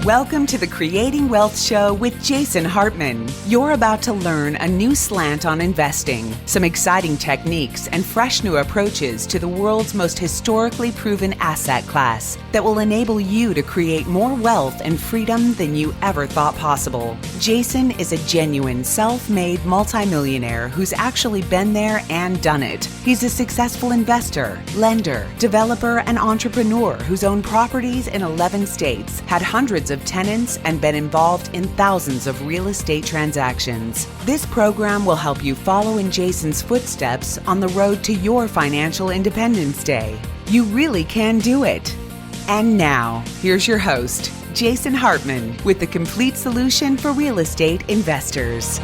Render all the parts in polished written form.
Welcome to the Creating Wealth Show with Jason Hartman. You're about to learn a new slant on investing, some exciting techniques, and fresh new approaches to the world's most historically proven asset class that will enable you to create more wealth and freedom than you ever thought possible. Jason is a genuine self-made multimillionaire who's actually been there and done it. He's a successful investor, lender, developer, and entrepreneur who's owned properties in 11 states, had hundreds of tenants, and been involved in thousands of real estate transactions. This program will help you follow in Jason's footsteps on the road to your financial independence day. You really can do it. And now, here's your host, Jason Hartman, with the complete solution for real estate investors.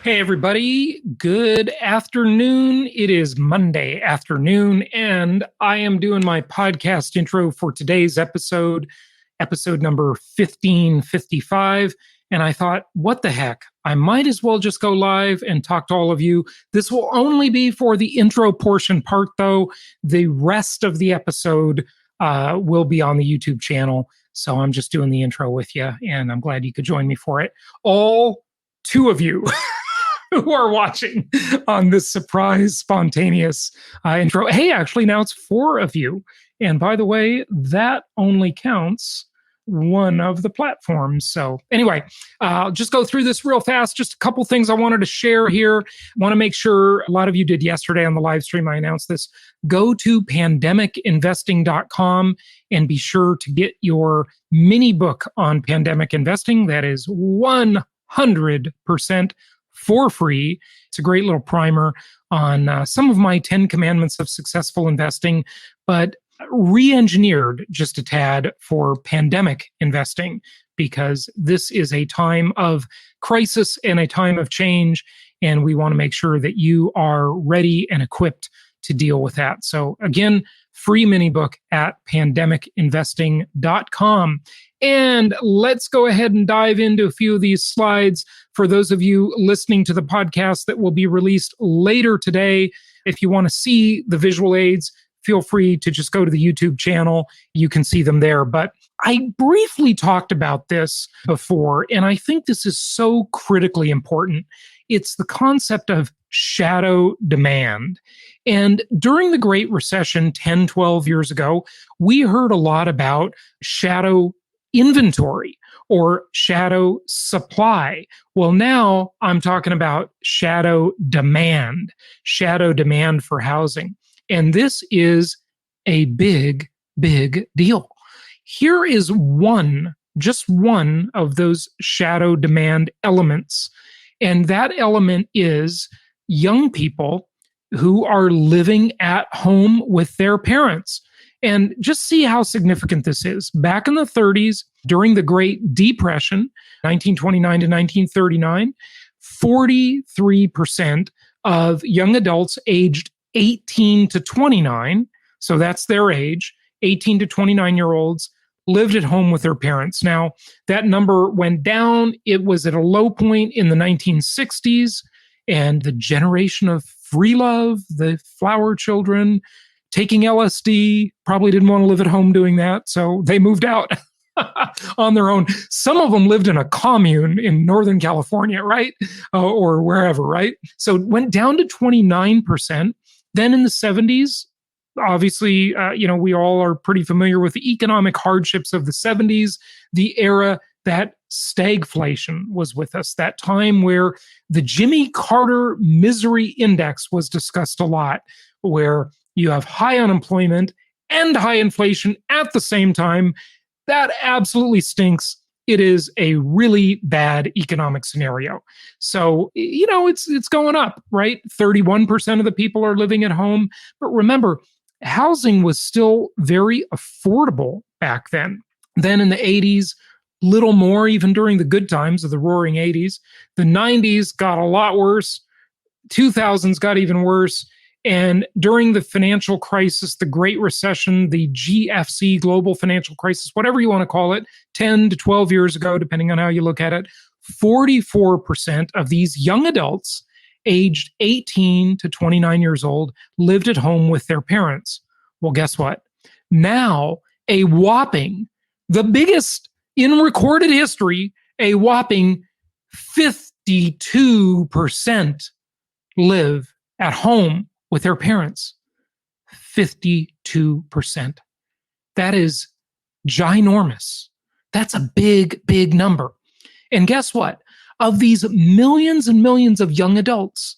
Hey, everybody. Good afternoon. It is Monday afternoon, and I am doing my podcast intro for today's episode number 1555. And I thought, what the heck? I might as well just go live and talk to all of you. This will only be for the intro portion part, though. The rest of the episode will be on the YouTube channel. So I'm just doing the intro with you, and I'm glad you could join me for it. All two of you who are watching on this surprise, spontaneous intro. Hey, actually, now it's 4 of you. And by the way, that only counts one of the platforms. So anyway, I'll just go through this real fast. Just a couple things I wanted to share here. Want to make sure a lot of you did yesterday on the live stream. I announced this. Go to pandemicinvesting.com and be sure to get your mini book on pandemic investing. That is 100% for free. It's a great little primer on some of my 10 commandments of successful investing, but re-engineered just a tad for pandemic investing, because this is a time of crisis and a time of change, and we want to make sure that you are ready and equipped to deal with that. So again, free mini book at pandemicinvesting.com. And let's go ahead and dive into a few of these slides. For those of you listening to the podcast that will be released later today, if you want to see the visual aids, feel free to just go to the YouTube channel. You can see them there. But I briefly talked about this before, and I think this is so critically important. It's the concept of shadow demand. And during the Great Recession 10, 12 years ago, we heard a lot about shadow inventory or shadow supply. Well, now I'm talking about shadow demand for housing. And this is a big, big deal. Here is just one of those shadow demand elements. And that element is young people who are living at home with their parents. And just see how significant this is. Back in the 30s, during the Great Depression, 1929 to 1939, 43% of young adults aged 18 to 29, so that's their age, 18 to 29-year-olds, lived at home with their parents. Now, that number went down. It was at a low point in the 1960s, and the generation of free love, the flower children, taking LSD, probably didn't want to live at home doing that, so they moved out on their own. Some of them lived in a commune in Northern California, right? Or wherever, right? So it went down to 29%. Then in the 70s, obviously, we all are pretty familiar with the economic hardships of the 70s, the era that stagflation was with us, that time where the Jimmy Carter Misery Index was discussed a lot, where you have high unemployment and high inflation at the same time. That absolutely stinks. It is a really bad economic scenario. So, it's going up, right? 31% of the people are living at home. But remember, housing was still very affordable back then. Then in the 80s, little more, even during the good times of the roaring 80s. The 90s got a lot worse. 2000s got even worse. And during the financial crisis, the Great Recession, the GFC, global financial crisis, whatever you want to call it, 10 to 12 years ago, depending on how you look at it, 44% of these young adults aged 18 to 29 years old lived at home with their parents. Well, guess what? Now, a whopping The biggest in recorded history, a whopping 52% live at home with their parents. 52%. That is ginormous. That's a big, big number. And guess what? Of these millions and millions of young adults,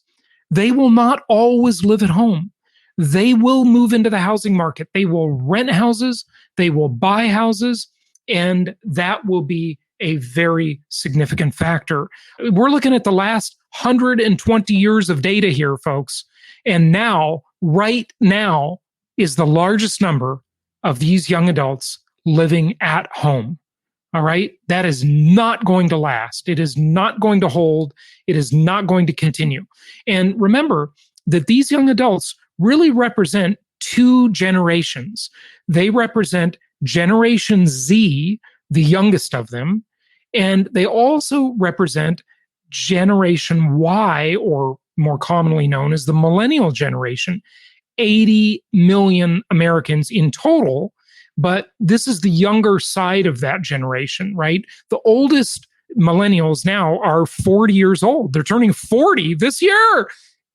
they will not always live at home. They will move into the housing market. They will rent houses, they will buy houses, and that will be a very significant factor. We're looking at the last 120 years of data here, folks. And now, right now, is the largest number of these young adults living at home. All right? That is not going to last. It is not going to hold. It is not going to continue. And remember that these young adults really represent two generations. They represent Generation Z, the youngest of them, and they also represent Generation Y, or more commonly known as the millennial generation. 80 million Americans in total, but this is the younger side of that generation, right? The oldest millennials now are 40 years old. They're turning 40 this year.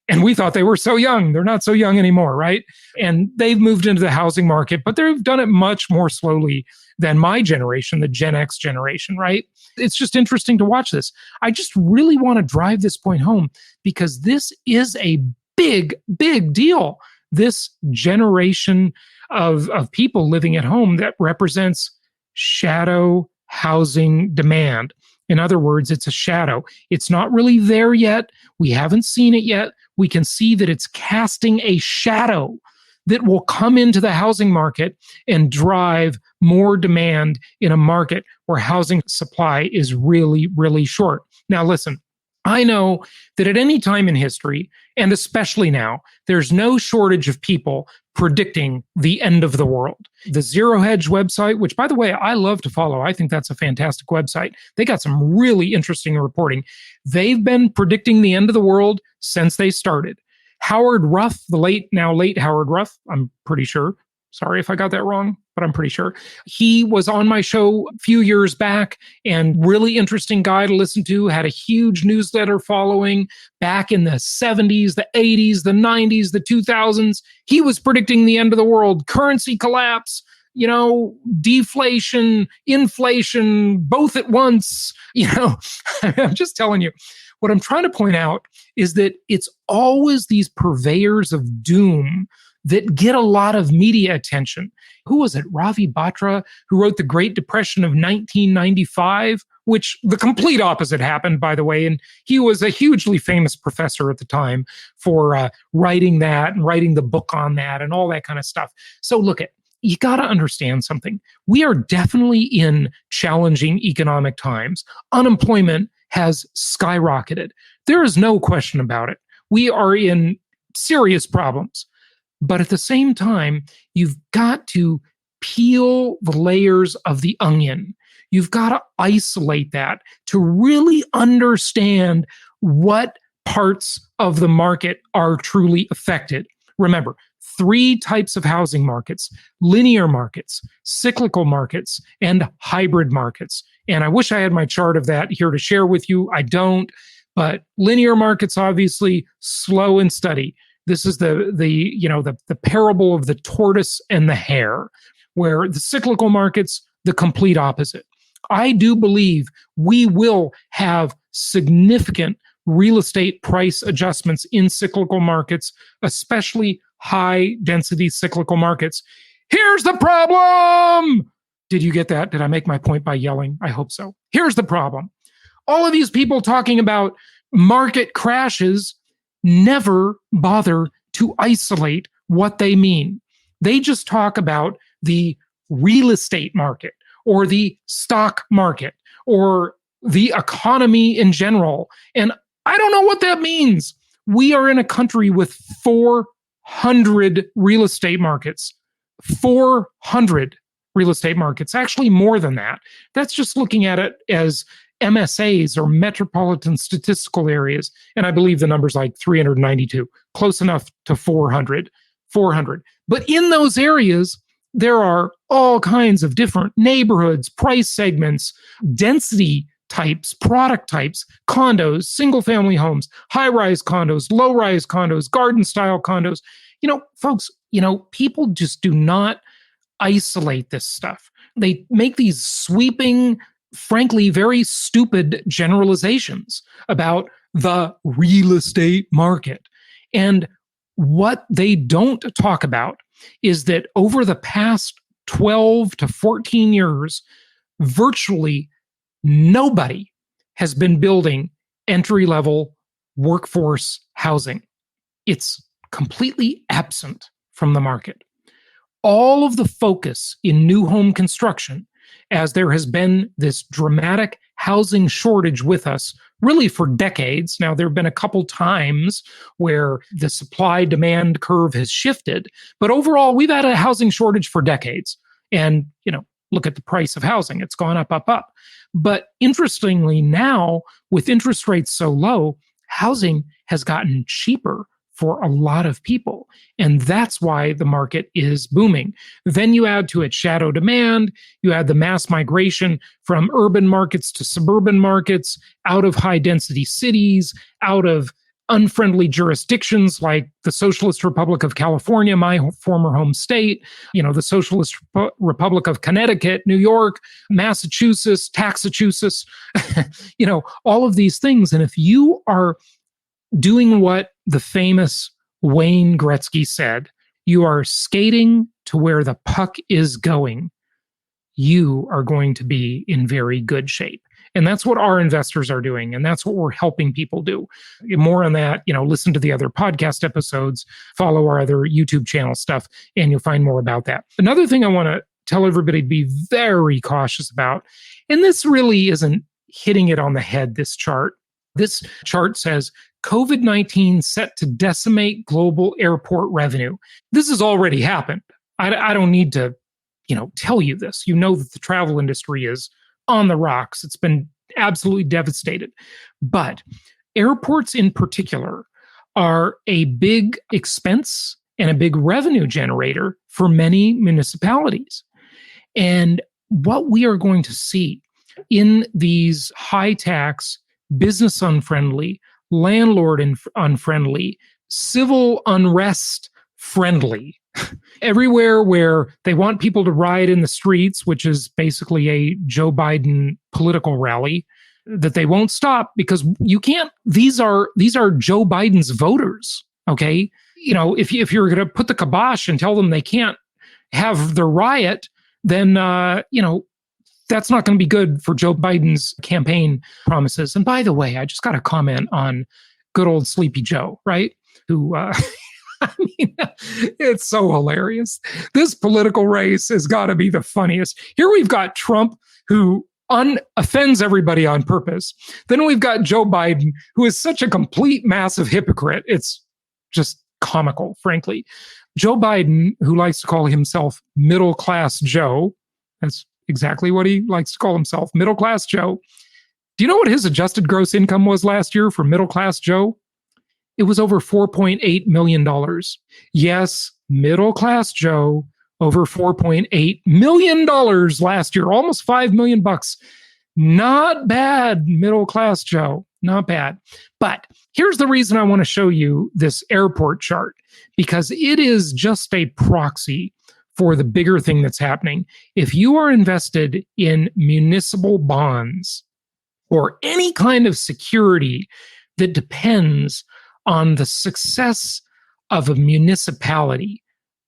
And we thought they were so young. They're not so young anymore, right? And they've moved into the housing market, but they've done it much more slowly than my generation, the Gen X generation, right? It's just interesting to watch this. I just really want to drive this point home because this is a big, big deal. This generation of people living at home that represents shadow housing demand. In other words, it's a shadow. It's not really there yet. We haven't seen it yet. We can see that it's casting a shadow that will come into the housing market and drive more demand in a market where housing supply is really, really short. Now, listen, I know that at any time in history, and especially now, there's no shortage of people predicting the end of the world. The Zero Hedge website, which, by the way, I love to follow. I think that's a fantastic website. They got some really interesting reporting. They've been predicting the end of the world since they started. Howard Ruff, the now late Howard Ruff, I'm pretty sure. Sorry if I got that wrong, but I'm pretty sure. He was on my show a few years back, and really interesting guy to listen to, had a huge newsletter following back in the 70s, the 80s, the 90s, the 2000s. He was predicting the end of the world, currency collapse, deflation, inflation, both at once. I'm just telling you. What I'm trying to point out is that it's always these purveyors of doom that get a lot of media attention. Who was it? Ravi Batra, who wrote The Great Depression of 1995, which the complete opposite happened, by the way. And he was a hugely famous professor at the time for writing that and writing the book on that and all that kind of stuff. So look, you got to understand something. We are definitely in challenging economic times. Unemployment has skyrocketed. There is no question about it. We are in serious problems. But at the same time, you've got to peel the layers of the onion. You've got to isolate that to really understand what parts of the market are truly affected. Remember, 3 types of housing markets: linear markets, cyclical markets, and hybrid markets. And I wish I had my chart of that here to share with you. I don't. But linear markets, obviously, slow and steady. This is the parable of the tortoise and the hare, where the cyclical markets, the complete opposite. I do believe we will have significant real estate price adjustments in cyclical markets, especially high density cyclical markets. Here's the problem. Did you get that? Did I make my point by yelling? I hope so. Here's the problem. All of these people talking about market crashes never bother to isolate what they mean. They just talk about the real estate market or the stock market or the economy in general. And I don't know what that means. We are in a country with 400 real estate markets. 400 real estate markets, actually more than that. That's just looking at it as MSAs, or metropolitan statistical areas. And I believe the number's like 392, close enough to 400. But in those areas, there are all kinds of different neighborhoods, price segments, density types, product types, condos, single family homes, high rise condos, low rise condos, garden style condos. Folks, people just do not isolate this stuff. They make these sweeping, frankly, very stupid generalizations about the real estate market. And what they don't talk about is that over the past 12 to 14 years, virtually nobody has been building entry-level workforce housing. It's completely absent from the market. All of the focus in new home construction, as there has been this dramatic housing shortage with us really for decades. Now, there have been a couple times where the supply-demand curve has shifted, but overall, we've had a housing shortage for decades. And, look at the price of housing. It's gone up, up, up. But interestingly now, with interest rates so low, housing has gotten cheaper for a lot of people. And that's why the market is booming. Then you add to it shadow demand, you add the mass migration from urban markets to suburban markets, out of high density cities, out of unfriendly jurisdictions like the Socialist Republic of California, my former home state, the Socialist Republic of Connecticut, New York, Massachusetts, Taxachusetts, all of these things. And if you are doing what the famous Wayne Gretzky said, you are skating to where the puck is going, you are going to be in very good shape. And that's what our investors are doing. And that's what we're helping people do. More on that, listen to the other podcast episodes, follow our other YouTube channel stuff, and you'll find more about that. Another thing I want to tell everybody to be very cautious about, and this really isn't hitting it on the head, this chart. This chart says COVID-19 set to decimate global airport revenue. This has already happened. I don't need to, tell you this. You know that the travel industry is on the rocks. It's been absolutely devastated. But airports in particular are a big expense and a big revenue generator for many municipalities. And what we are going to see in these high tax, business unfriendly, landlord unfriendly, civil unrest friendly, everywhere where they want people to riot in the streets, which is basically a Joe Biden political rally, that they won't stop because you can't. These are Joe Biden's voters. Okay, if you're going to put the kibosh and tell them they can't have the riot, then that's not going to be good for Joe Biden's campaign promises. And by the way, I just got to comment on good old Sleepy Joe, right? Who, it's so hilarious. This political race has got to be the funniest. Here we've got Trump, who offends everybody on purpose. Then we've got Joe Biden, who is such a complete massive hypocrite. It's just comical, frankly. Joe Biden, who likes to call himself middle-class Joe, that's exactly what he likes to call himself, middle-class Joe. Do you know what his adjusted gross income was last year for middle-class Joe? It was over $4.8 million. Yes, middle-class Joe, over $4.8 million last year, almost $5 million bucks. Not bad, middle-class Joe, not bad. But here's the reason I want to show you this airport chart, because it is just a proxy for the bigger thing that's happening. If you are invested in municipal bonds or any kind of security that depends on the success of a municipality,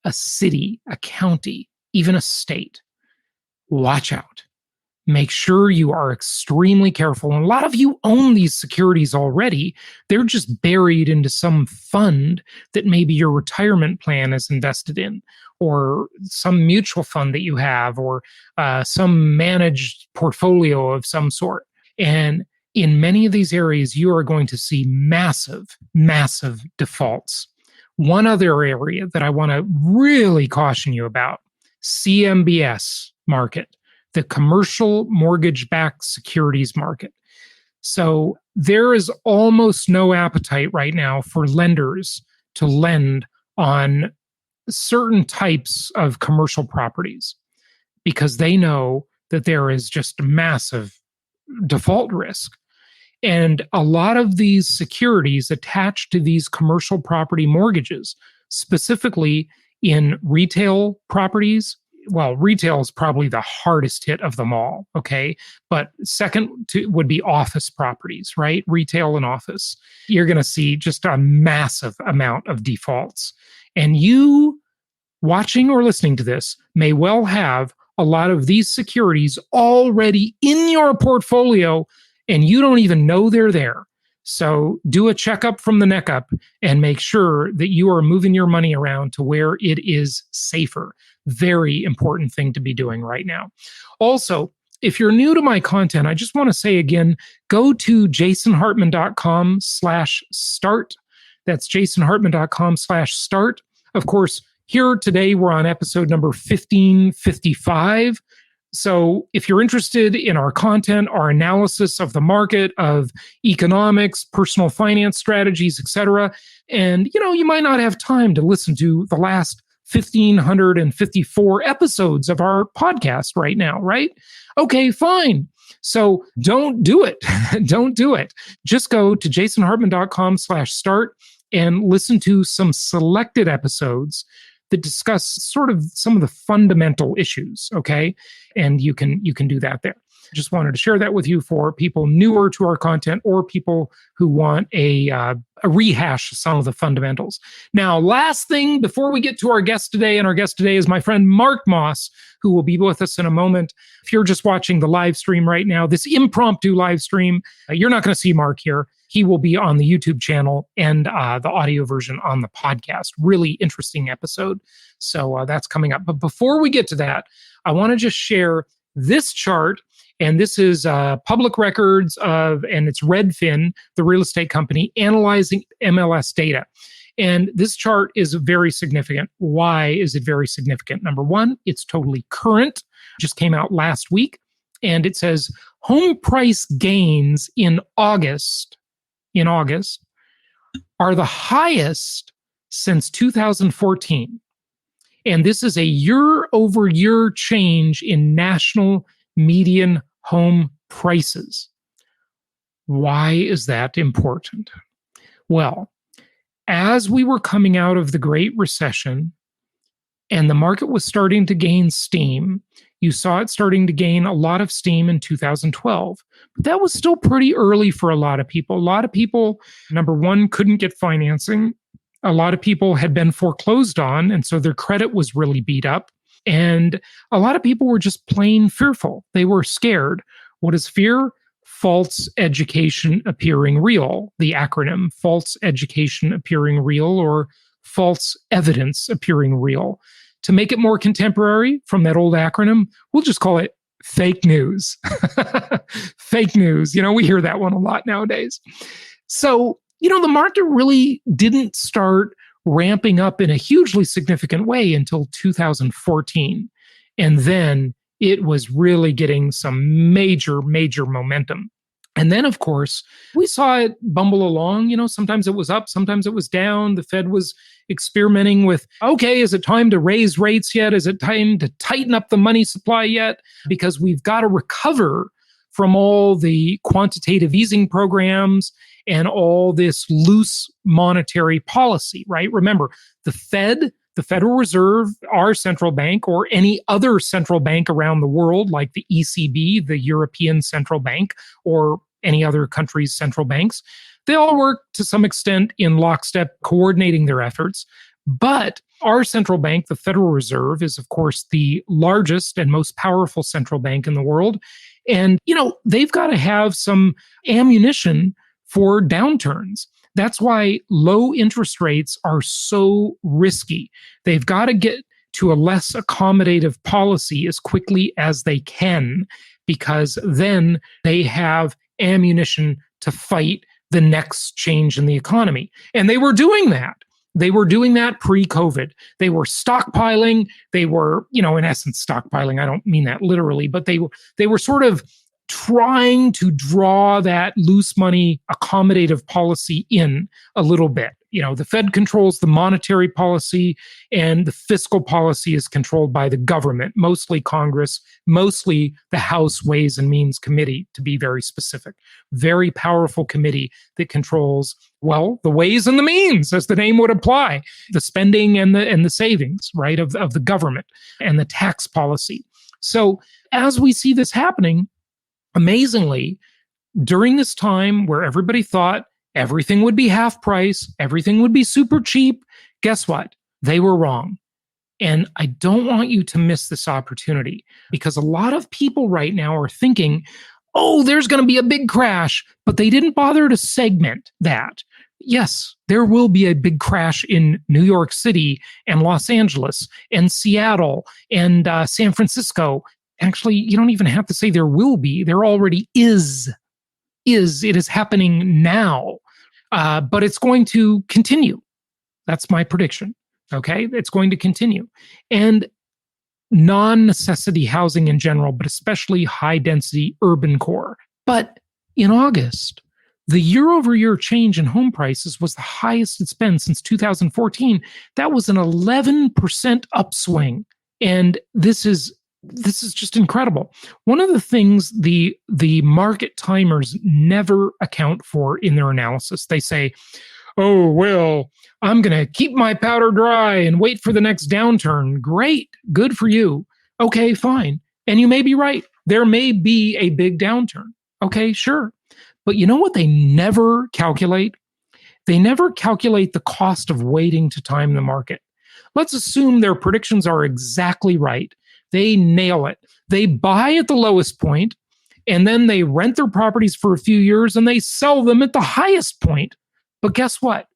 a city, a county, even a state, watch out. Make sure you are extremely careful. And a lot of you own these securities already. They're just buried into some fund that maybe your retirement plan is invested in, or some mutual fund that you have, or some managed portfolio of some sort. And in many of these areas, you are going to see massive, massive defaults. One other area that I want to really caution you about, CMBS market, the commercial mortgage-backed securities market. So there is almost no appetite right now for lenders to lend on certain types of commercial properties because they know that there is just massive default risk. And a lot of these securities attached to these commercial property mortgages, specifically in retail properties. Well, retail is probably the hardest hit of them all, okay? But second would be office properties, right? Retail and office. You're going to see just a massive amount of defaults. And you watching or listening to this may well have a lot of these securities already in your portfolio and you don't even know they're there. So do a checkup from the neck up and make sure that you are moving your money around to where it is safer. Very important thing to be doing right now. Also, if you're new to my content, I just want to say again, go to jasonhartman.com/start. That's jasonhartman.com/start. Of course, here today, we're on episode number 1555. So if you're interested in our content, our analysis of the market, of economics, personal finance strategies, etc., and you might not have time to listen to the last 1,554 episodes of our podcast right now, right? Okay, fine. So don't do it. Don't do it. Just go to jasonhartman.com/start and listen to some selected episodes that discuss sort of some of the fundamental issues, okay? And you can do that there. Just wanted to share that with you for people newer to our content or people who want a rehash of some of the fundamentals. Now, last thing before we get to our guest today, and our guest today is my friend Mark Moss, who will be with us in a moment. If you're just watching the live stream right now, this impromptu live stream, you're not going to see Mark here. He will be on the YouTube channel and the audio version on the podcast. Really interesting episode. So that's coming up. But before we get to that, I want to just share this chart. And this is public records and it's Redfin, the real estate company, analyzing MLS data. And this chart is very significant. Why is it very significant? Number one, it's totally current. Just came out last week. And it says home price gains in August are the highest since 2014. And this is a year-over-year change in national median home prices. Why is that important? Well, as we were coming out of the Great Recession and the market was starting to gain steam, you saw it starting to gain a lot of steam in 2012. But that was still pretty early for a lot of people. A lot of people, number one, couldn't get financing. A lot of people had been foreclosed on, and so their credit was really beat up. And a lot of people were just plain fearful. They were scared. What is fear? False education appearing real. The acronym, false education appearing real, or false evidence appearing real. To make it more contemporary from that old acronym, we'll just call it fake news. Fake news. We hear that one a lot nowadays. So, the market really didn't start ramping up in a hugely significant way until 2014. And then it was really getting some major, major momentum. And then, of course, we saw it bumble along. Sometimes it was up, sometimes it was down. The Fed was experimenting with, okay, is it time to raise rates yet? Is it time to tighten up the money supply yet? Because we've got to recover from all the quantitative easing programs and all this loose monetary policy, right? Remember, the Fed, the Federal Reserve, our central bank, or any other central bank around the world, like the ECB, the European Central Bank, or any other country's central banks, they all work to some extent in lockstep, coordinating their efforts. But our central bank, the Federal Reserve, is, of course, the largest and most powerful central bank in the world. And, they've got to have some ammunition for downturns. That's why low interest rates are so risky. They've got to get to a less accommodative policy as quickly as they can, because then they have ammunition to fight the next change in the economy. And they were doing that. They were doing that pre-COVID. They were stockpiling. They were, in essence, stockpiling. I don't mean that literally, but they were sort of trying to draw that loose money accommodative policy in a little bit. The Fed controls the monetary policy, and the fiscal policy is controlled by the government, mostly Congress, mostly the House Ways and Means Committee, to be very specific. Very powerful committee that controls, well, the ways and the means, as the name would imply, the spending and the savings, right, of the government and the tax policy. So as we see this happening, amazingly, during this time where everybody thought everything would be half price, everything would be super cheap, guess what? They were wrong. And I don't want you to miss this opportunity, because a lot of people right now are thinking, oh, there's going to be a big crash, but they didn't bother to segment that. Yes, there will be a big crash in New York City and Los Angeles and Seattle and San Francisco. Actually, you don't even have to say there will be. There already is. It is happening now, but it's going to continue. That's my prediction. Okay, it's going to continue. And non-necessity housing in general, but especially high-density urban core. But in August, the year-over-year change in home prices was the highest it's been since 2014. That was an 11% upswing. And this is just incredible. One of the things the market timers never account for in their analysis, they say, oh, well, I'm going to keep my powder dry and wait for the next downturn. Great. Good for you. Okay, fine. And you may be right. There may be a big downturn. Okay, sure. But you know what they never calculate? They never calculate the cost of waiting to time the market. Let's assume their predictions are exactly right. They nail it. They buy at the lowest point, and then they rent their properties for a few years and they sell them at the highest point. But guess what?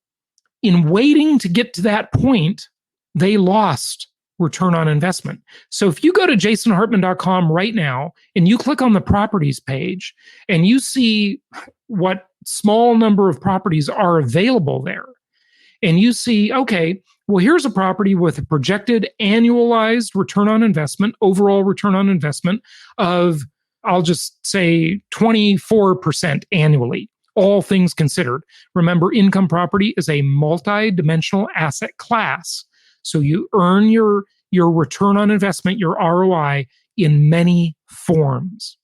In waiting to get to that point, they lost return on investment. So if you go to jasonhartman.com right now and you click on the properties page and you see what small number of properties are available there, and you see, okay, well, here's a property with a projected annualized return on investment, overall return on investment of, I'll just say 24% annually, all things considered. Remember, income property is a multi-dimensional asset class. So you earn your return on investment, your ROI, in many forms.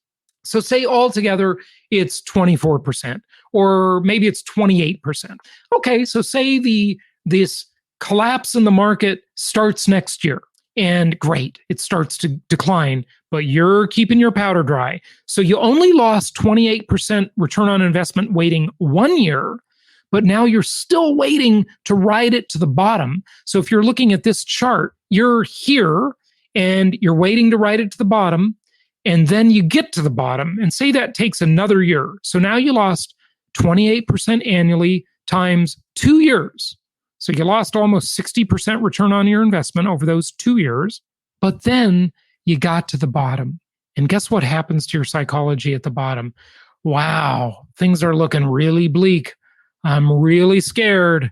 So say altogether it's 24%, or maybe it's 28%. Okay, so say this collapse in the market starts next year, and great, it starts to decline, but you're keeping your powder dry. So you only lost 28% return on investment waiting 1 year, but now you're still waiting to ride it to the bottom. So if you're looking at this chart, you're here and you're waiting to ride it to the bottom, and then you get to the bottom, and say that takes another year. So now you lost 28% annually times 2 years. So you lost almost 60% return on your investment over those 2 years, but then you got to the bottom. And guess what happens to your psychology at the bottom? Wow, things are looking really bleak. I'm really scared.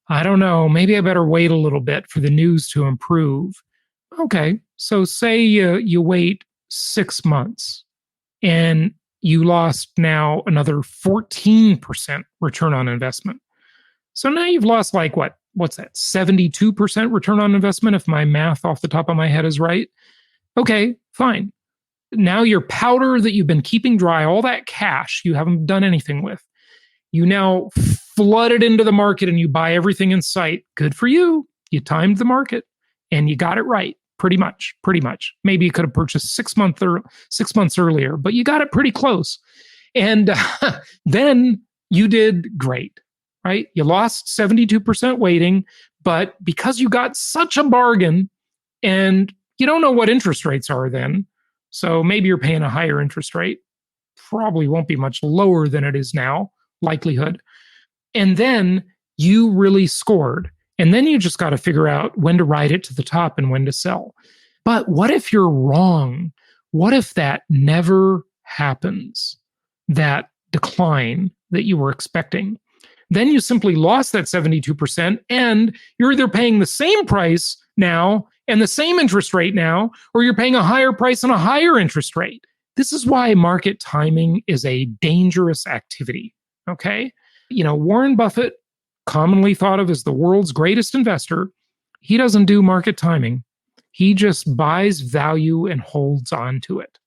I don't know, maybe I better wait a little bit for the news to improve. Okay, so say you wait 6 months and you lost now another 14% return on investment. So now you've lost like what's that? 72% return on investment, if my math off the top of my head is right. Okay, fine. Now your powder that you've been keeping dry, all that cash you haven't done anything with, you now flood it into the market and you buy everything in sight. Good for you. You timed the market and you got it right. Pretty much. Maybe you could have purchased 6 months earlier, but you got it pretty close. And then you did great, right? You lost 72% waiting, but because you got such a bargain, and you don't know what interest rates are then, so maybe you're paying a higher interest rate, probably won't be much lower than it is now, likelihood. And then you really scored. And then you just got to figure out when to ride it to the top and when to sell. But what if you're wrong? What if that never happens, that decline that you were expecting? Then you simply lost that 72%, and you're either paying the same price now and the same interest rate now, or you're paying a higher price and a higher interest rate. This is why market timing is a dangerous activity, okay? Warren Buffett commonly thought of as the world's greatest investor, he doesn't do market timing. He just buys value and holds on to it.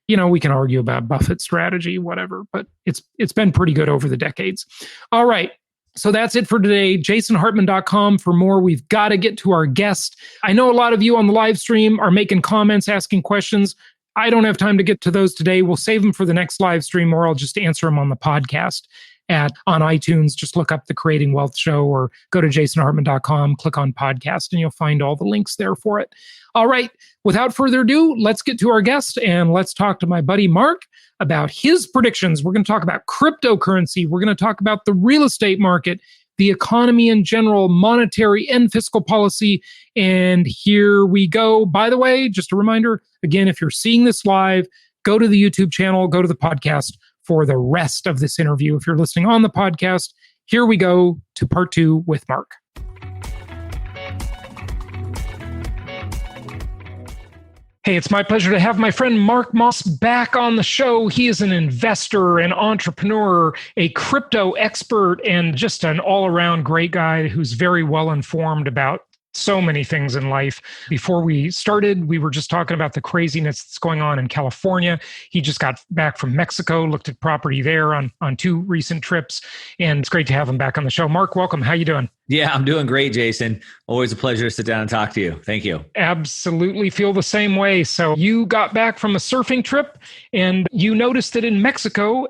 We can argue about Buffett's strategy, whatever, but it's been pretty good over the decades. All right. So that's it for today. JasonHartman.com for more. We've got to get to our guest. I know a lot of you on the live stream are making comments, asking questions. I don't have time to get to those today. We'll save them for the next live stream, or I'll just answer them on the podcast on iTunes. Just look up the Creating Wealth Show or go to JasonHartman.com, click on podcast, and you'll find all the links there for it. All right. Without further ado, let's get to our guest and let's talk to my buddy Mark about his predictions. We're going to talk about cryptocurrency. We're going to talk about the real estate market, the economy in general, monetary and fiscal policy. And here we go. By the way, just a reminder, again, if you're seeing this live, go to the YouTube channel, go to the podcast for the rest of this interview. If you're listening on the podcast, here we go to part 2 with Mark. Hey, it's my pleasure to have my friend Mark Moss back on the show. He is an investor, an entrepreneur, a crypto expert, and just an all-around great guy who's very well informed about so many things in life. Before we started, we were just talking about the craziness that's going on in California. He just got back from Mexico, looked at property there on 2 recent trips, and it's great to have him back on the show. Mark, welcome. How you doing? Yeah, I'm doing great, Jason. Always a pleasure to sit down and talk to you. Thank you. Absolutely feel the same way. So you got back from a surfing trip and you noticed that in Mexico,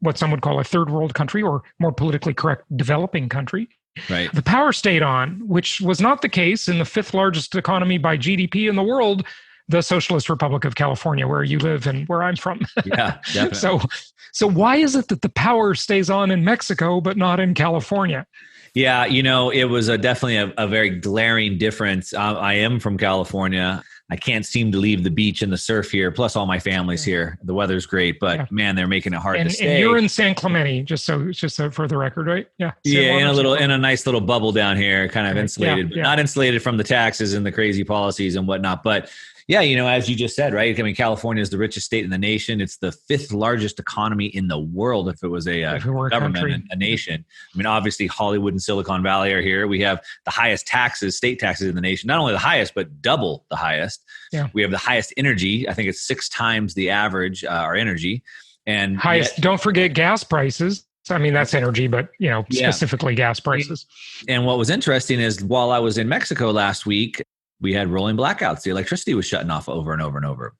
what some would call a third world country, or more politically correct, developing country, right, the power stayed on, which was not the case in the 5th largest economy by GDP in the world, the Socialist Republic of California, where you live and where I'm from. Yeah, definitely. So why is it that the power stays on in Mexico but not in California? Yeah, it was definitely a very glaring difference. I am from California. I can't seem to leave the beach and the surf here. Plus, all my family's here. The weather's great, but man, they're making it hard to stay. And you're in San Clemente, just so for the record, right? Yeah. Yeah, in a nice little bubble down here, kind of insulated, but not insulated from the taxes and the crazy policies and whatnot. But yeah, as you just said, right? I mean, California is the richest state in the nation. It's the 5th largest economy in the world if it was a government, a nation. I mean, obviously, Hollywood and Silicon Valley are here. We have the highest state taxes in the nation. Not only the highest, but double the highest. Yeah. We have the highest energy. I think it's 6 times the average, our energy. And highest, don't forget gas prices. I mean, that's energy, but, specifically gas prices. And what was interesting is while I was in Mexico last week, we had rolling blackouts. The electricity was shutting off over and over and over.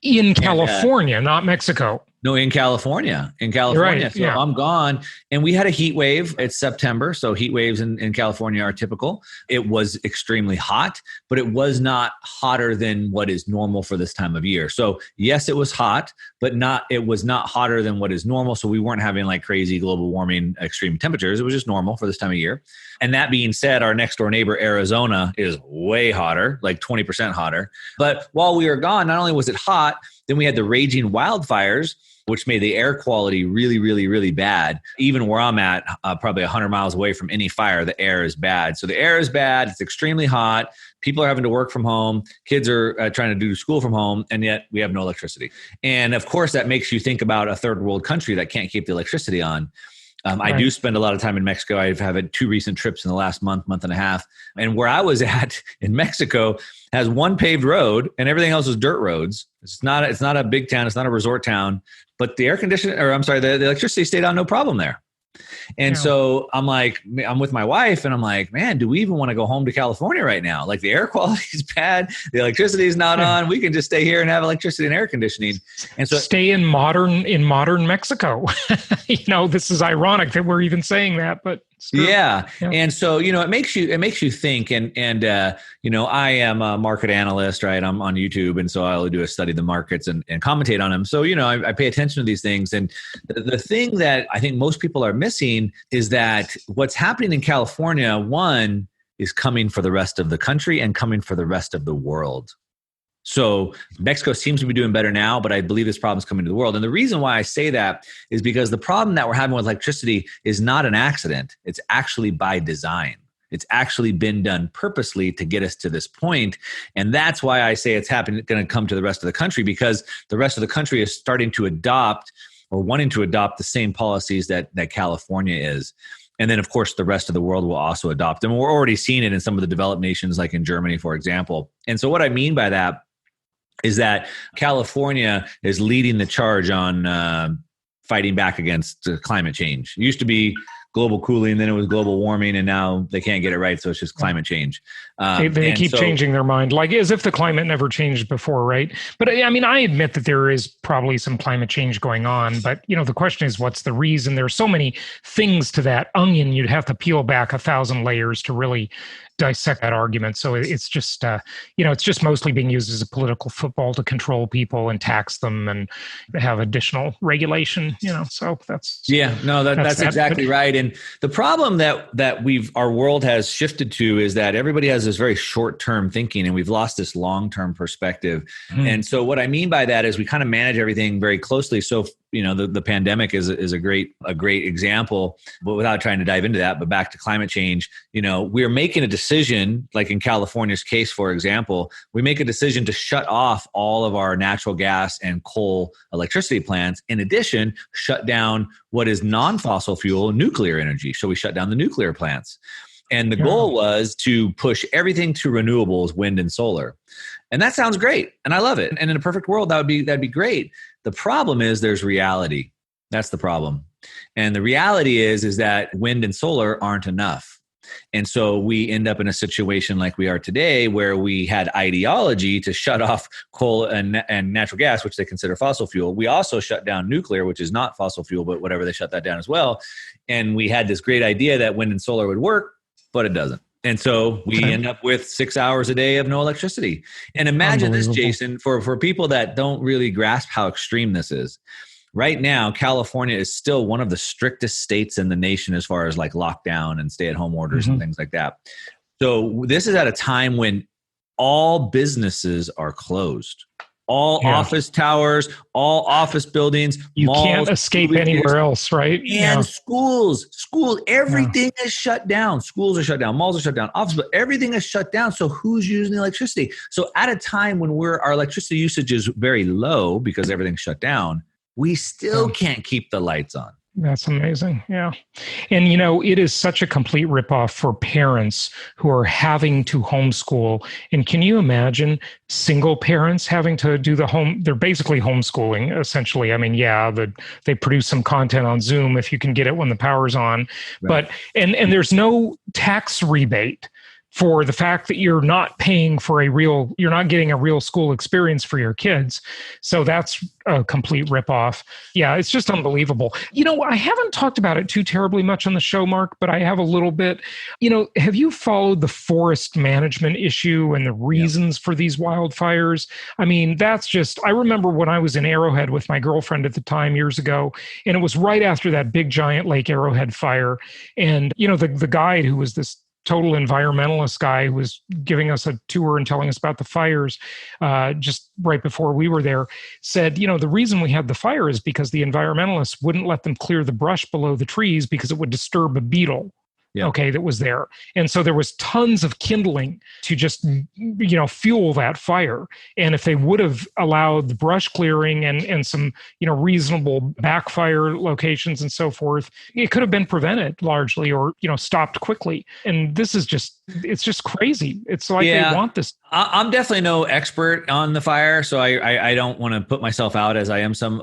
In California, not Mexico. No, in California. Right, so I'm gone. And we had a heat wave. It's September. So heat waves in California are typical. It was extremely hot, but it was not hotter than what is normal for this time of year. So yes, it was hot, but it was not hotter than what is normal. So we weren't having like crazy global warming extreme temperatures. It was just normal for this time of year. And that being said, our next door neighbor, Arizona, is way hotter, like 20% hotter. But while we were gone, not only was it hot, then we had the raging wildfires, which made the air quality really, really, really bad. Even where I'm at, probably 100 miles away from any fire, the air is bad. So the air is bad. It's extremely hot. People are having to work from home. Kids are trying to do school from home, and yet we have no electricity. And of course, that makes you think about a third world country that can't keep the electricity on. I do spend a lot of time in Mexico. I've had 2 recent trips in the last month and a half. And where I was at in Mexico has 1 paved road and everything else is dirt roads. It's not a big town. It's not a resort town, but the the electricity stayed on no problem there. And so I'm with my wife and I'm like, man, do we even want to go home to California right now? Like the air quality is bad. The electricity is not on. We can just stay here and have electricity and air conditioning. And so stay in modern Mexico. This is ironic that we're even saying that, but yeah. And so, it makes you think and I am a market analyst, right? I'm on YouTube. And so I'll do a study of the markets and commentate on them. So, I pay attention to these things. And the thing that I think most people are missing is that what's happening in California, one, is coming for the rest of the country and coming for the rest of the world. So Mexico seems to be doing better now, but I believe this problem is coming to the world. And the reason why I say that is because the problem that we're having with electricity is not an accident. It's actually by design. It's actually been done purposely to get us to this point. And that's why I say it's going to come to the rest of the country, because the rest of the country is starting to adopt or wanting to adopt the same policies that California is. And then, of course, the rest of the world will also adopt them. We're already seeing it in some of the developed nations, like in Germany, for example. And so what I mean by that is that California is leading the charge on fighting back against climate change. It used to be global cooling, then it was global warming, and now they can't get it right, so it's just climate change. They keep changing their mind, like as if the climate never changed before, right? But I mean, I admit that there is probably some climate change going on, but the question is, what's the reason? There's so many things to that onion, you'd have to peel back 1,000 layers to really dissect that argument. So it's just, it's just mostly being used as a political football to control people and tax them and have additional regulation, so that's... Yeah, no, that's exactly right. And the problem that our world has shifted to is that everybody has this very short-term thinking, and we've lost this long-term perspective. And so what I mean by that is we kind of manage everything very closely. So the pandemic is a great example, but without trying to dive into that, but back to climate change, we're making a decision, like in California's case, for example, we make a decision to shut off all of our natural gas and coal electricity plants. In addition, shut down what is non-fossil fuel nuclear energy. So we shut down the nuclear plants. And the goal was to push everything to renewables, wind and solar. And that sounds great. And I love it. And in a perfect world, that'd be great. The problem is there's reality. That's the problem. And the reality is that wind and solar aren't enough. And so we end up in a situation like we are today, where we had ideology to shut off coal and natural gas, which they consider fossil fuel. We also shut down nuclear, which is not fossil fuel, but whatever, they shut that down as well. And we had this great idea that wind and solar would work, but it doesn't. And so we end up with 6 hours a day of no electricity. And imagine this, Jason, for people that don't really grasp how extreme this is. Right now, California is still one of the strictest states in the nation as far as like lockdown and stay-at-home orders and things like that. So this is at a time when all businesses are closed. All office towers, all office buildings, malls, can't escape anywhere else, right? And schools, everything is shut down. Schools are shut down, malls are shut down, office, but everything is shut down. So who's using the electricity? So at a time when our electricity usage is very low because everything's shut down, we still can't keep the lights on. That's amazing. Yeah. And, it is such a complete ripoff for parents who are having to homeschool. And can you imagine single parents having to do they're basically homeschooling, essentially. I mean, they produce some content on Zoom if you can get it when the power's on. Right. But, and there's no tax rebate for the fact that you're not paying for you're not getting a real school experience for your kids. So that's a complete ripoff. Yeah, it's just unbelievable. I haven't talked about it too terribly much on the show, Mark, but I have a little bit. Have you followed the forest management issue and the reasons for these wildfires? I mean, I remember when I was in Arrowhead with my girlfriend at the time years ago, and it was right after that big giant Lake Arrowhead fire. And, the guide who was this total environmentalist guy who was giving us a tour and telling us about the fires just right before we were there, said, the reason we had the fire is because the environmentalists wouldn't let them clear the brush below the trees because it would disturb a beetle. That was there. And so there was tons of kindling to just, fuel that fire. And if they would have allowed the brush clearing and some, reasonable backfire locations and so forth, it could have been prevented largely or, stopped quickly. And this is it's just crazy. It's like they want this. I'm definitely no expert on the fire, so I don't want to put myself out as I am some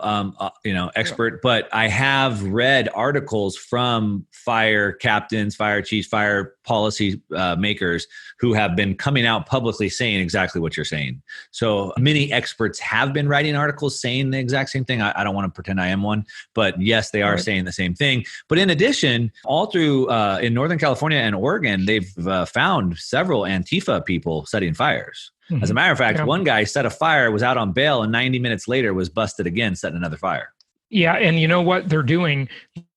expert, but I have read articles from fire captains, fire chiefs, fire policy makers who have been coming out publicly saying exactly what you're saying. So many experts have been writing articles saying the exact same thing. I don't want to pretend I am one, but yes, they are saying the same thing. But in addition, all through in Northern California and Oregon, they've found several Antifa people setting fires. As a matter of fact, one guy set a fire, was out on bail, and 90 minutes later was busted again, setting another fire. Yeah, and you know what they're doing?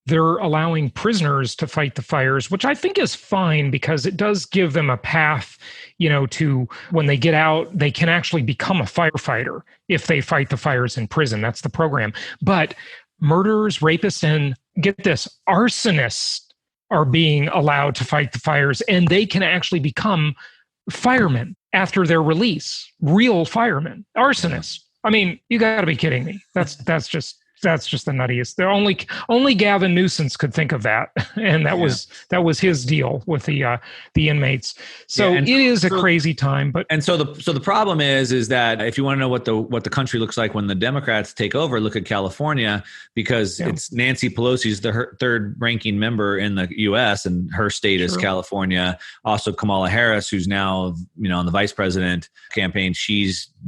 They're allowing prisoners to fight the fires, which I think is fine because it does give them a path, to when they get out, they can actually become a firefighter if they fight the fires in prison. That's the program. But murderers, rapists, and get this, arsonists are being allowed to fight the fires, and they can actually become firemen after their release. Real firemen, arsonists. I mean, you got to be kidding me. That's just that's just the nuttiest. The only Gavin Newsom could think of that, and that was his deal with the inmates. So it is a crazy time. But so the problem is that if you want to know what the country looks like when the Democrats take over, look at California, because it's Nancy Pelosi's the third ranking member in the U.S. and her state is California. Also Kamala Harris, who's now on the vice president campaign,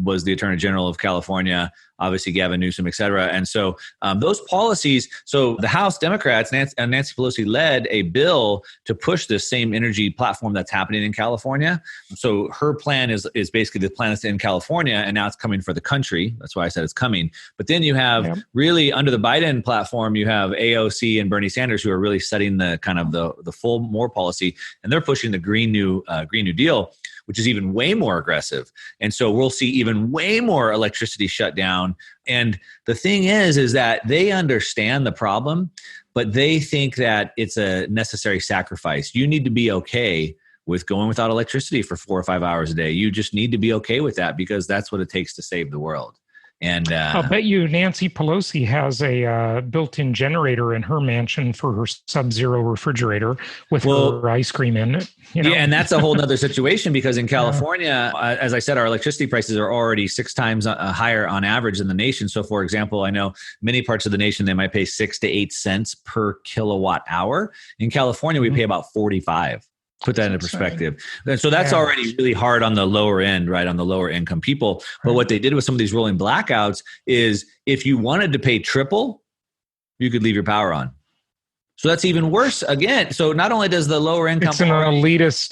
was the Attorney General of California. Obviously Gavin Newsom, et cetera. And so those policies, so the House Democrats, Nancy Pelosi led a bill to push this same energy platform that's happening in California. So her plan is basically the plan that's in California, and now it's coming for the country. That's why I said it's coming. But then you have really under the Biden platform, you have AOC and Bernie Sanders who are really setting the kind of the full more policy, and they're pushing the Green New Deal, which is even way more aggressive. And so we'll see even way more electricity shut down. And the thing is that they understand the problem, but they think that it's a necessary sacrifice. You need to be okay with going without electricity for 4 or 5 hours a day. You just need to be okay with that because that's what it takes to save the world. And I'll bet you Nancy Pelosi has a built-in generator in her mansion for her Sub-Zero refrigerator with her ice cream in it. Yeah, and that's a whole other situation because in California, as I said, our electricity prices are already 6 times higher on average in the nation. So, for example, I know many parts of the nation, they might pay 6 to 8 cents per kilowatt hour. In California, we pay about 45. Put that into perspective. And so that's already really hard on the lower end, right? On the lower income people. But what they did with some of these rolling blackouts is if you wanted to pay triple, you could leave your power on. So that's even worse again. So not only does the lower income... It's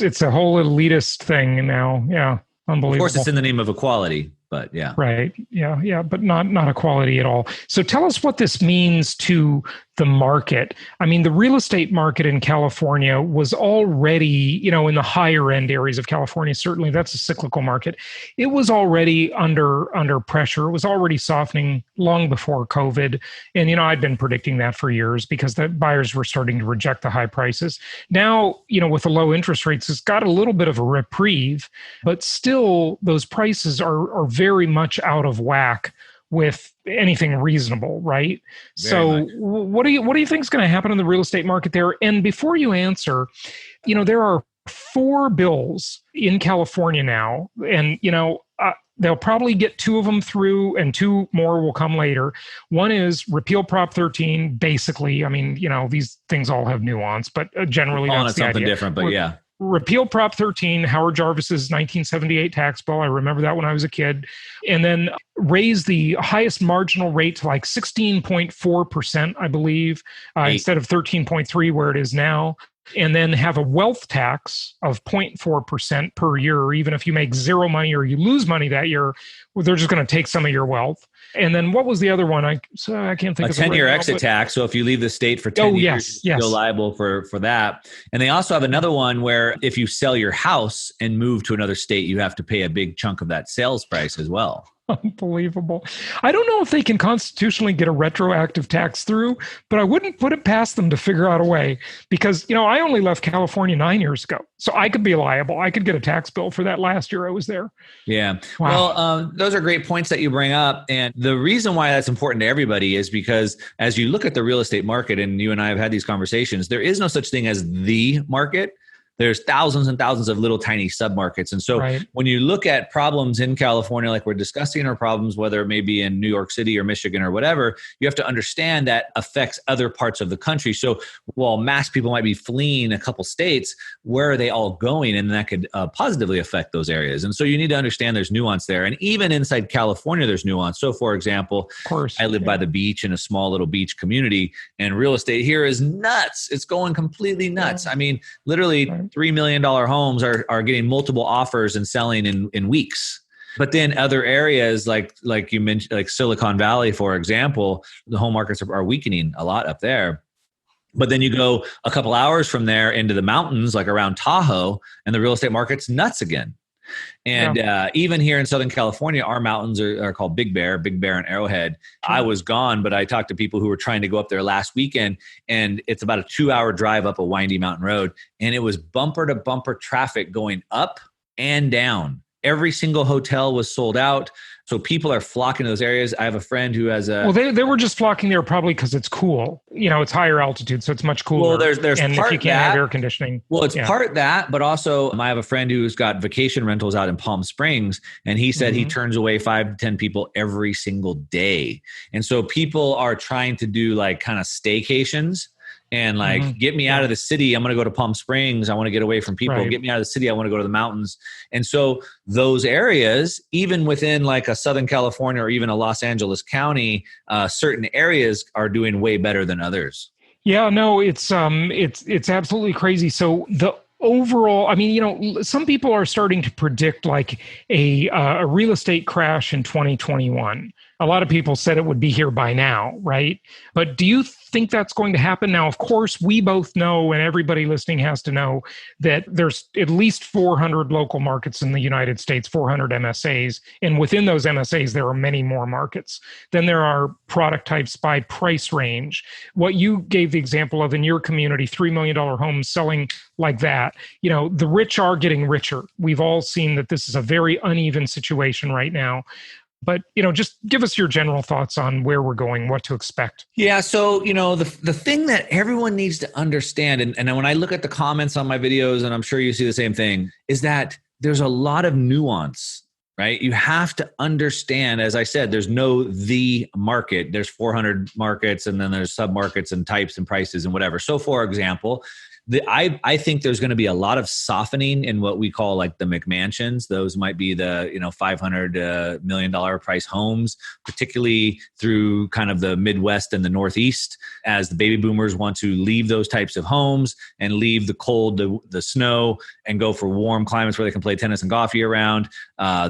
it's a whole elitist thing now. Yeah. Unbelievable. Of course, it's in the name of equality. But yeah. Right. Yeah. But not equality at all. So tell us what this means to the market. I mean, the real estate market in California was already, in the higher end areas of California, certainly that's a cyclical market. It was already under pressure. It was already softening long before COVID. And, I'd been predicting that for years because the buyers were starting to reject the high prices. Now, with the low interest rates, it's got a little bit of a reprieve, but still those prices are very much out of whack with anything reasonable, right? What do you think is going to happen in the real estate market there? And before you answer, there are 4 bills in California now, and they'll probably get 2 of them through, and 2 more will come later. One is repeal Prop 13. Basically, I mean, these things all have nuance, but generally that's the something idea. Different, but yeah. Repeal Prop 13, Howard Jarvis's 1978 tax bill. I remember that when I was a kid. And then raise the highest marginal rate to like 16.4%, I believe, instead of 13.3 where it is now. And then have a wealth tax of 0.4% per year, or even if you make zero money or you lose money that year, they're just going to take some of your wealth. And then what was the other one? I can't think of it. A 10-year exit tax. So if you leave the state for 10 years, you're still liable for that. And they also have another one where if you sell your house and move to another state, you have to pay a big chunk of that sales price as well. Unbelievable. I don't know if they can constitutionally get a retroactive tax through, but I wouldn't put it past them to figure out a way because, I only left California 9 years ago. So I could be liable. I could get a tax bill for that last year I was there. Yeah. Wow. Well, those are great points that you bring up. And the reason why that's important to everybody is because as you look at the real estate market, and you and I have had these conversations, there is no such thing as the market. There's thousands and thousands of little tiny submarkets. And so when you look at problems in California, like we're discussing, or problems, whether it may be in New York City or Michigan or whatever, you have to understand that affects other parts of the country. So while mass people might be fleeing a couple states, where are they all going? And that could positively affect those areas. And so you need to understand there's nuance there. And even inside California, there's nuance. So for example, I live by the beach in a small little beach community, and real estate here is nuts. It's going completely nuts. I mean, literally $3 million homes are getting multiple offers and selling in weeks. But then other areas like you mentioned, like Silicon Valley, for example, the home markets are weakening a lot up there. But then you go a couple hours from there into the mountains, like around Tahoe, and the real estate market's nuts again. And even here in Southern California, our mountains are called Big Bear and Arrowhead. I was gone, but I talked to people who were trying to go up there last weekend, and it's about a 2-hour drive up a windy mountain road. And it was bumper to bumper traffic going up and down. Every single hotel was sold out. So people are flocking to those areas. I have a friend who has a... Well, they were just flocking there probably because it's cool. It's higher altitude, so it's much cooler. Well, there's and part if you can't that, have air conditioning. Well, it's part that, but also I have a friend who's got vacation rentals out in Palm Springs, and he said he turns away 5 to 10 people every single day. And so people are trying to do like kind of staycations. And like, get me out of the city. I'm going to go to Palm Springs. I want to get away from people. Right. Get me out of the city. I want to go to the mountains. And so those areas, even within like a Southern California or even a Los Angeles County, certain areas are doing way better than others. Yeah, no, it's absolutely crazy. So the overall, I mean, some people are starting to predict like a real estate crash in 2021. A lot of people said it would be here by now, right? But do you think that's going to happen? Now, of course, we both know, and everybody listening has to know, that there's at least 400 local markets in the United States, 400 MSAs. And within those MSAs, there are many more markets. Then there are product types by price range. What you gave the example of in your community, $3 million homes selling like that, the rich are getting richer. We've all seen that this is a very uneven situation right now. But, just give us your general thoughts on where we're going, what to expect. Yeah. So, the thing that everyone needs to understand, and when I look at the comments on my videos, and I'm sure you see the same thing, is that there's a lot of nuance, right? You have to understand, as I said, there's no the market. There's 400 markets, and then there's sub-markets and types and prices and whatever. So, for example, I think there's going to be a lot of softening in what we call like the McMansions. Those might be the $500 million price homes, particularly through kind of the Midwest and the Northeast, as the baby boomers want to leave those types of homes and leave the cold, the snow, and go for warm climates where they can play tennis and golf year round.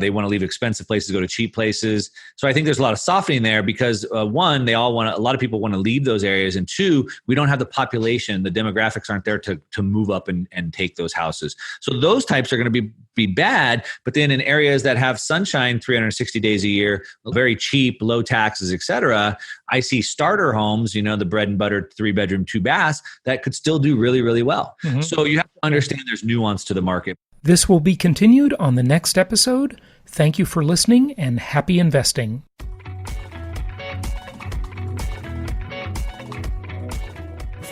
They want to leave expensive places, go to cheap places. So I think there's a lot of softening there because one, a lot of people want to leave those areas, and two, we don't have the population, the demographics aren't there to move up and take those houses. So those types are going to be bad. But then in areas that have sunshine 360 days a year, very cheap, low taxes, et cetera, I see starter homes, the bread and butter 3-bedroom, 2 baths that could still do really, really well. So you have to understand there's nuance to the market. This will be continued on the next episode. Thank you for listening and happy investing.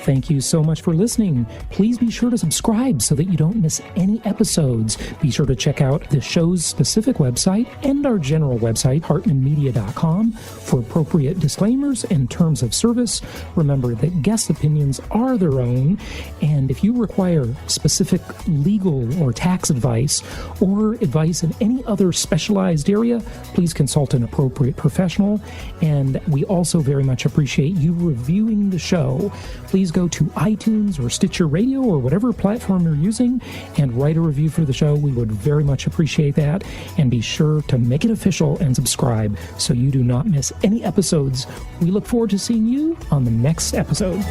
Thank you so much for listening. Please be sure to subscribe so that you don't miss any episodes. Be sure to check out the show's specific website and our general website, hartmanmedia.com, for appropriate disclaimers and terms of service. Remember that guest opinions are their own, and if you require specific legal or tax advice or advice in any other specialized area, please consult an appropriate professional. And we also very much appreciate you reviewing the show. Please go to iTunes or Stitcher Radio or whatever platform you're using and write a review for the show. We would very much appreciate that. And be sure to make it official and subscribe so you do not miss any episodes. We look forward to seeing you on the next episode.